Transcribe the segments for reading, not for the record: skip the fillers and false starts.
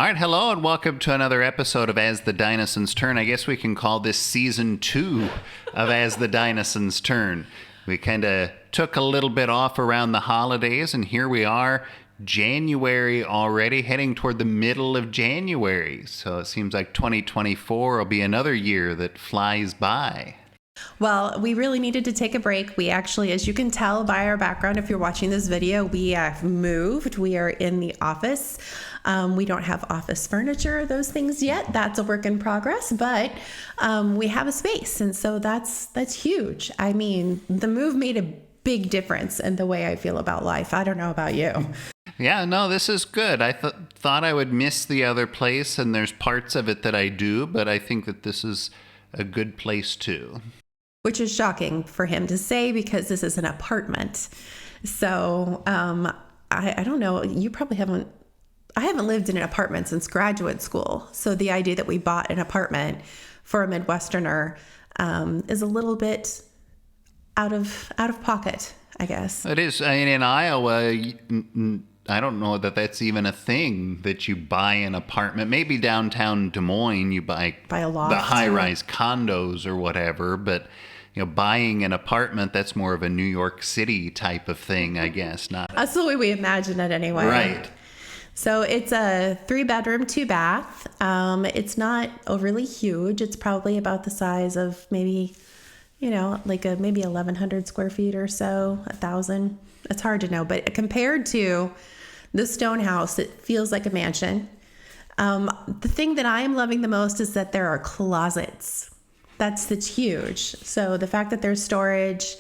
All right, hello and welcome to another episode of As the Dinosaurs Turn. I guess we can call this season 2 of As the Dinosaurs Turn. We kind of took a little bit off around the holidays, and here we are, January already, heading toward the middle of January. So it seems like 2024 will be another year that flies by. Well, we really needed to take a break. We actually, as you can tell by our background, if you're watching this video, we have moved. We are in the office. We don't have office furniture, those things yet. That's a work in progress, but we have a space. And so that's huge. I mean, the move made a big difference in the way I feel about life. I don't know about you. Yeah, no, this is good. I thought I would miss the other place, and there's parts of it that I do, but I think that this is a good place too. Which is shocking for him to say because this is an apartment. So I don't know. You probably haven't. I haven't lived in an apartment since graduate school. So the idea that we bought an apartment for a Midwesterner is a little bit out of pocket, I guess. It is. I mean, in Iowa, I don't know that that's even a thing that you buy an apartment. Maybe downtown Des Moines, you buy a loft, the high-rise condos or whatever. But buying an apartment, that's more of a New York City type of thing, I guess. Not. That's the way we imagine it, anyway. Right. So it's a 3-bedroom, 2-bath. It's not overly huge. It's probably about the size of maybe, maybe 1,100 square feet or so, 1,000. It's hard to know, but compared to the stone house, it feels like a mansion. The thing that I am loving the most is that there are closets. That's huge. So the fact that there's storage,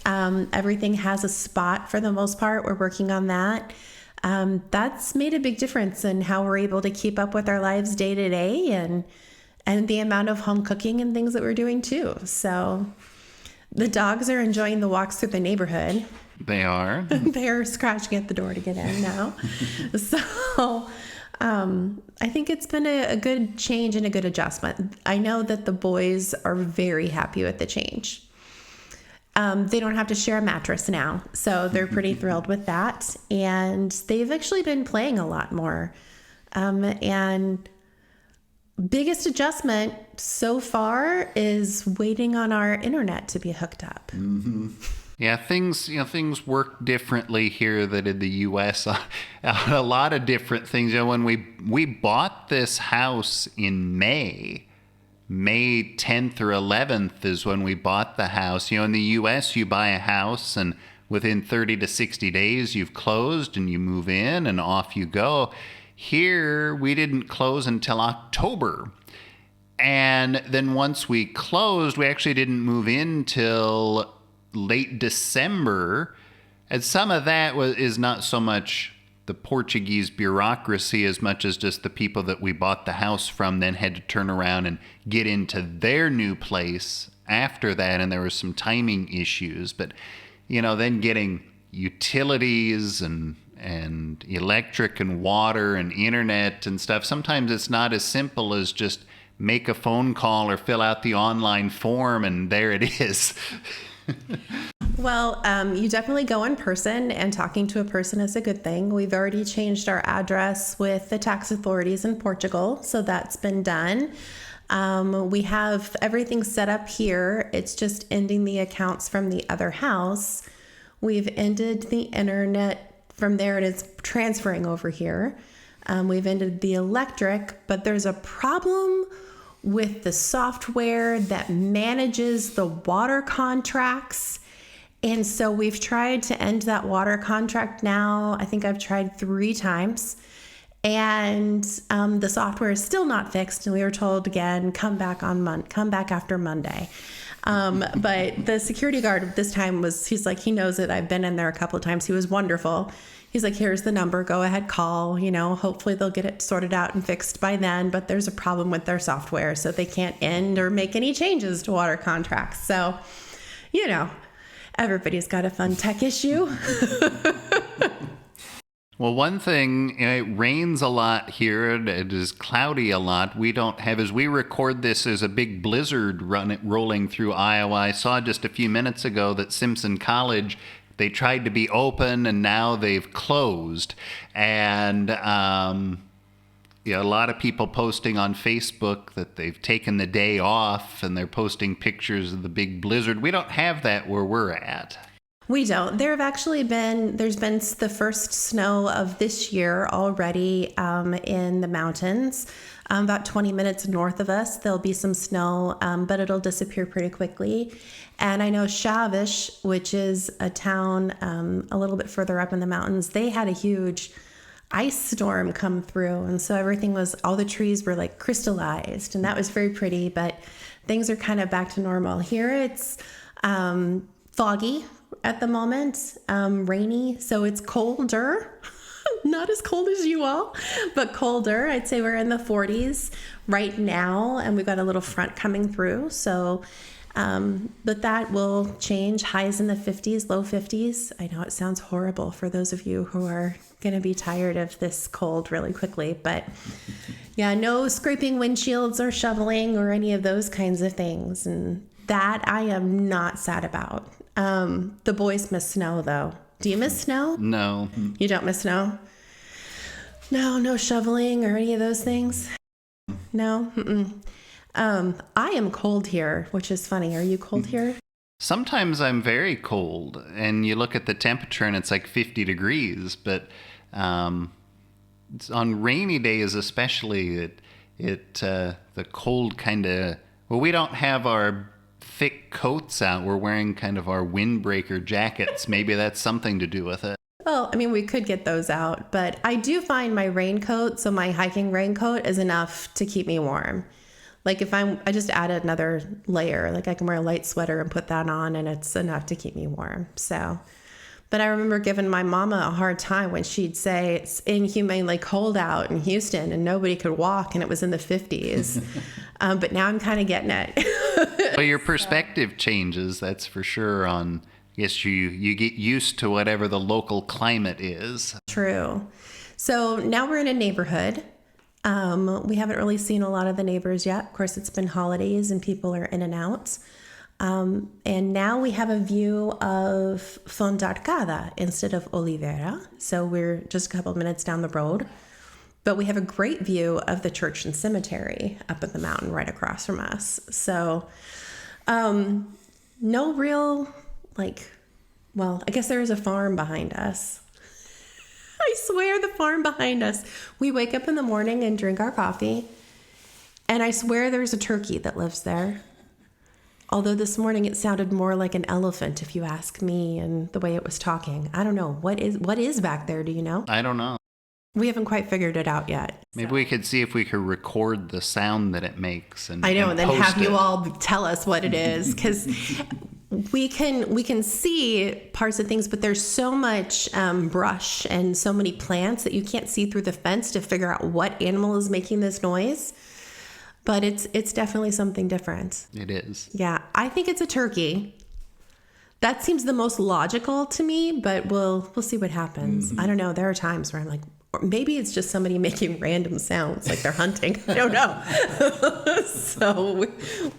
everything has a spot for the most part. We're working on that. That's made a big difference in how we're able to keep up with our lives day to day and the amount of home cooking and things that we're doing too. So the dogs are enjoying the walks through the neighborhood. They are. They're scratching at the door to get in now. So I think it's been a good change and a good adjustment. I know that the boys are very happy with the change. They don't have to share a mattress now, so they're pretty thrilled with that. And they've actually been playing a lot more. And biggest adjustment so far is waiting on our internet to be hooked up. Mm-hmm. Yeah, things work differently here than in the U.S. A lot of different things. When we bought this house in May 10th or 11th is when we bought the house. In the U.S. you buy a house and within 30 to 60 days you've closed and you move in and off you go. Here we didn't close until October. And then once we closed, we actually didn't move in till late December, and some of that is not so much the Portuguese bureaucracy as much as just the people that we bought the house from then had to turn around and get into their new place after that, and there were some timing issues. But then getting utilities and electric and water and internet and stuff, sometimes it's not as simple as just make a phone call or fill out the online form and there it is. Well, you definitely go in person, and talking to a person is a good thing. We've already changed our address with the tax authorities in Portugal, so that's been done. We have everything set up here. It's just ending the accounts from the other house. We've ended the internet from there. It is transferring over here. We've ended the electric, but there's a problem with the software that manages the water contracts. And so we've tried to end that water contract now. I think I've tried 3 times. And the software is still not fixed. And we were told again, come back after Monday. But the security guard this time he's like, he knows it. I've been in there a couple of times. He was wonderful. He's like, here's the number, go ahead, call, hopefully they'll get it sorted out and fixed by then, but there's a problem with their software, so they can't end or make any changes to water contracts. So, everybody's got a fun tech issue. Well, one thing, it rains a lot here, and it is cloudy a lot. We don't have, as we record this, there's a big blizzard rolling through Iowa. I saw just a few minutes ago that Simpson College, they tried to be open and now they've closed. And Yeah, a lot of people posting on Facebook that they've taken the day off and they're posting pictures of the big blizzard. We don't have that where we're at. We don't. There's been the first snow of this year already in the mountains. About 20 minutes north of us, there'll be some snow, but it'll disappear pretty quickly. And I know Chaves, which is a town a little bit further up in the mountains, they had a huge ice storm come through. And so all the trees were like crystallized, and that was very pretty, but things are kind of back to normal. Here it's foggy at the moment, rainy, so it's colder. Not as cold as you all, but colder. I'd say we're in the 40s right now, and we've got a little front coming through. So, but that will change. Highs in the 50s, low 50s. I know it sounds horrible for those of you who are going to be tired of this cold really quickly, but yeah, no scraping windshields or shoveling or any of those kinds of things. And that I am not sad about. The boys miss snow though. Do you miss snow? No. You don't miss snow? No shoveling or any of those things? No? I am cold here, which is funny. Are you cold here? Sometimes I'm very cold, and you look at the temperature and it's like 50 degrees, but it's on rainy days especially, the cold kind of, well, we don't have our thick coats out. We're wearing kind of our windbreaker jackets. Maybe that's something to do with it. Well, I mean, we could get those out, but I do find my raincoat, so my hiking raincoat is enough to keep me warm. Like I just add another layer, like I can wear a light sweater and put that on, and it's enough to keep me warm. So, but I remember giving my mama a hard time when she'd say it's inhumanely cold out in Houston and nobody could walk and it was in the 50s. But now I'm kind of getting it. Well, your perspective changes, that's for sure. Yes, you get used to whatever the local climate is. True. So now we're in a neighborhood. We haven't really seen a lot of the neighbors yet. Of course, it's been holidays and people are in and out. And now we have a view of Fontarcada instead of Oliveira. So we're just a couple of minutes down the road. But we have a great view of the church and cemetery up at the mountain right across from us. So no real, I guess there is a farm behind us. I swear the farm behind us. We wake up in the morning and drink our coffee. And I swear there's a turkey that lives there. Although this morning it sounded more like an elephant, if you ask me, and the way it was talking. I don't know. What is back there? Do you know? I don't know. We haven't quite figured it out yet. Maybe we could see if we could record the sound that it makes. And then have you all tell us what it is. Because we can see parts of things, but there's so much brush and so many plants that you can't see through the fence to figure out what animal is making this noise. But it's definitely something different. It is. Yeah, I think it's a turkey. That seems the most logical to me, but we'll see what happens. I don't know. There are times where I'm like, or maybe it's just somebody making random sounds like they're hunting. I don't know. So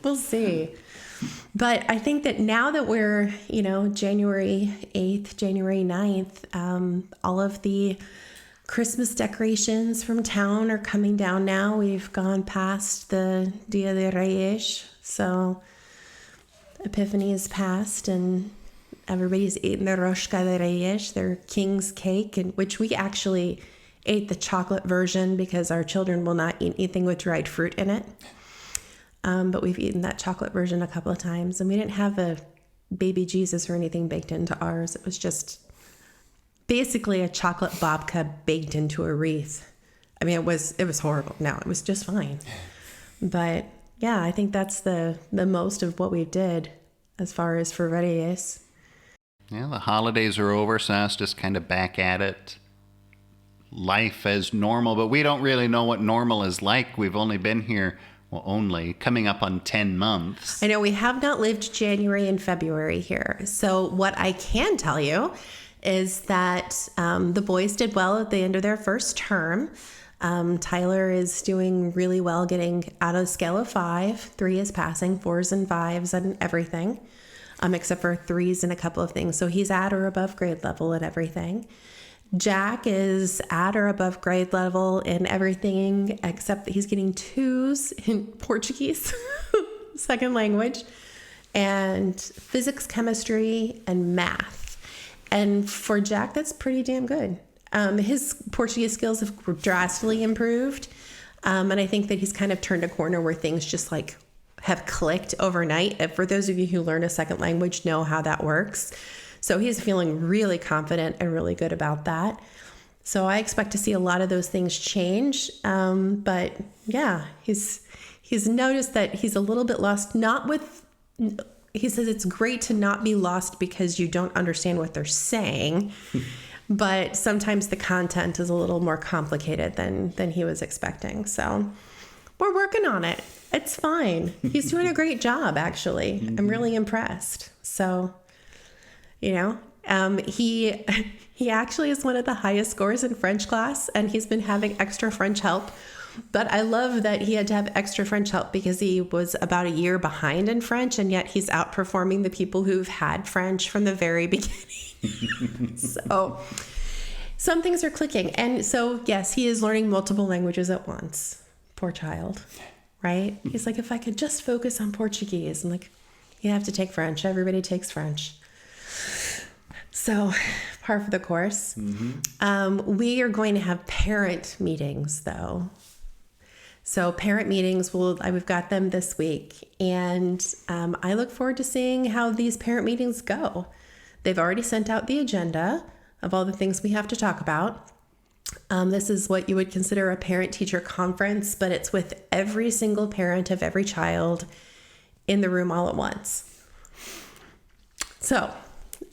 we'll see. But I think that now that we're, January 8th, January 9th, all of the Christmas decorations from town are coming down now. We've gone past the Dia de Reyes. So Epiphany is past and everybody's eating their Rosca de Reyes, their king's cake, and which we actually ate the chocolate version because our children will not eat anything with dried fruit in it. But we've eaten that chocolate version a couple of times, and we didn't have a baby Jesus or anything baked into ours. It was just basically a chocolate babka baked into a wreath. I mean, it was horrible. No, it was just fine. But yeah, I think that's the most of what we did as far as for Reyes. Yeah, the holidays are over, so now it's just kind of back at it. Life as normal, but we don't really know what normal is like. We've only been here, coming up on 10 months. I know we have not lived January and February here. So what I can tell you is that the boys did well at the end of their first term. Tyler is doing really well, getting out of a scale of 5. 3 is passing, 4s and 5s and everything, except for 3s and a couple of things. So he's at or above grade level at everything. Jack is at or above grade level in everything except that he's getting 2s in Portuguese, second language, and physics, chemistry, and math. And for Jack, that's pretty damn good. His Portuguese skills have drastically improved. And I think that he's kind of turned a corner where things just like have clicked overnight. And for those of you who learn a second language, know how that works. So he's feeling really confident and really good about that. So I expect to see a lot of those things change. But yeah, he's noticed that he's a little bit lost, he says it's great to not be lost because you don't understand what they're saying. But sometimes the content is a little more complicated than he was expecting. So we're working on it. It's fine. He's doing a great job, actually. I'm really impressed. So, he actually is one of the highest scores in French class, and he's been having extra French help. But I love that he had to have extra French help because he was about a year behind in French, and yet he's outperforming the people who've had French from the very beginning. So some things are clicking. And so, yes, he is learning multiple languages at once. Poor child, right? He's like, if I could just focus on Portuguese. I'm like, you have to take French. Everybody takes French. So par for the course. Mm-hmm. We are going to have parent meetings, though. So parent meetings, we've got them this week. And I look forward to seeing how these parent meetings go. They've already sent out the agenda of all the things we have to talk about. This is what you would consider a parent-teacher conference, but it's with every single parent of every child in the room all at once. So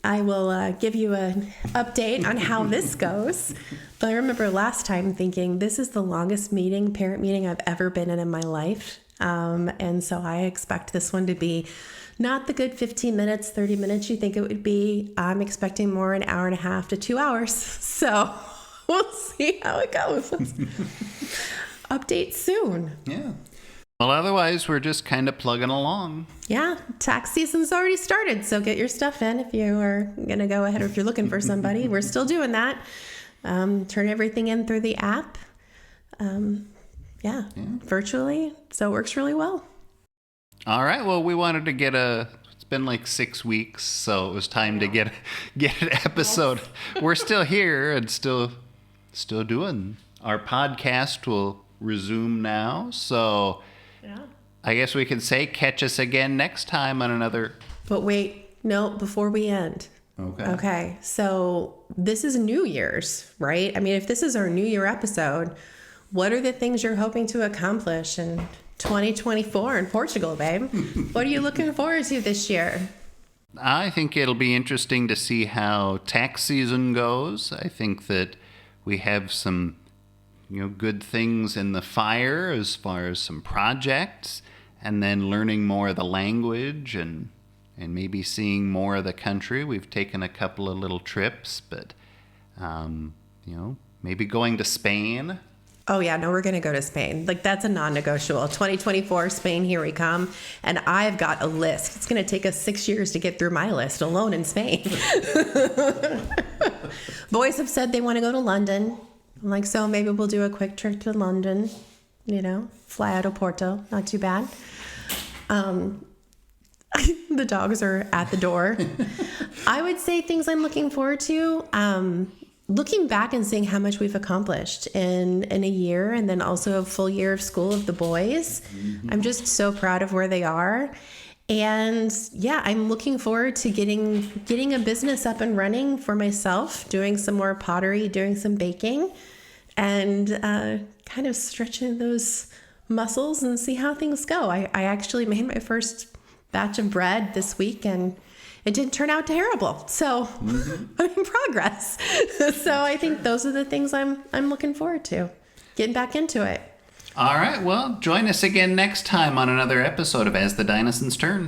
I will give you an update on how this goes. But I remember last time thinking, this is the longest parent meeting I've ever been in my life. And so I expect this one to be not the good 15 minutes, 30 minutes you think it would be. I'm expecting more, an hour and a half to 2 hours. So we'll see how it goes. Update soon. Yeah. Well, otherwise, we're just kind of plugging along. Yeah. Tax season's already started. So get your stuff in if you are going to go ahead, or if you're looking for somebody. We're still doing that. Turn everything in through the app. Virtually. So it works really well. All right. Well, we wanted to it's been like 6 weeks, so it was time to get an episode. We're still here and still doing our podcast. Will resume now. So I guess we can say catch us again next time on another. But wait, no, before we end. Okay. So this is New Year's, right? I mean, if this is our New Year episode, what are the things you're hoping to accomplish in 2024 in Portugal, babe? What are you looking forward to this year? I think it'll be interesting to see how tax season goes. I think that we have some, good things in the fire as far as some projects, and then learning more of the language and maybe seeing more of the country. We've taken a couple of little trips, but, maybe going to Spain. Oh, yeah. No, we're going to go to Spain. Like, that's a non-negotiable. 2024, Spain, here we come. And I've got a list. It's going to take us 6 years to get through my list alone in Spain. Boys have said they want to go to London. I'm like, so maybe we'll do a quick trip to London, fly out of Porto. Not too bad. The dogs are at the door. I would say things I'm looking forward to. Looking back and seeing how much we've accomplished in a year, and then also a full year of school of the boys. Mm-hmm. I'm just so proud of where they are. And yeah, I'm looking forward to getting a business up and running for myself, doing some more pottery, doing some baking, and kind of stretching those muscles and see how things go. I actually made my first batch of bread this week, and it didn't turn out terrible. So I'm in progress. So I think those are the things I'm looking forward to, getting back into it. All right. Well, join us again next time on another episode of As the Dinosaurs Turn.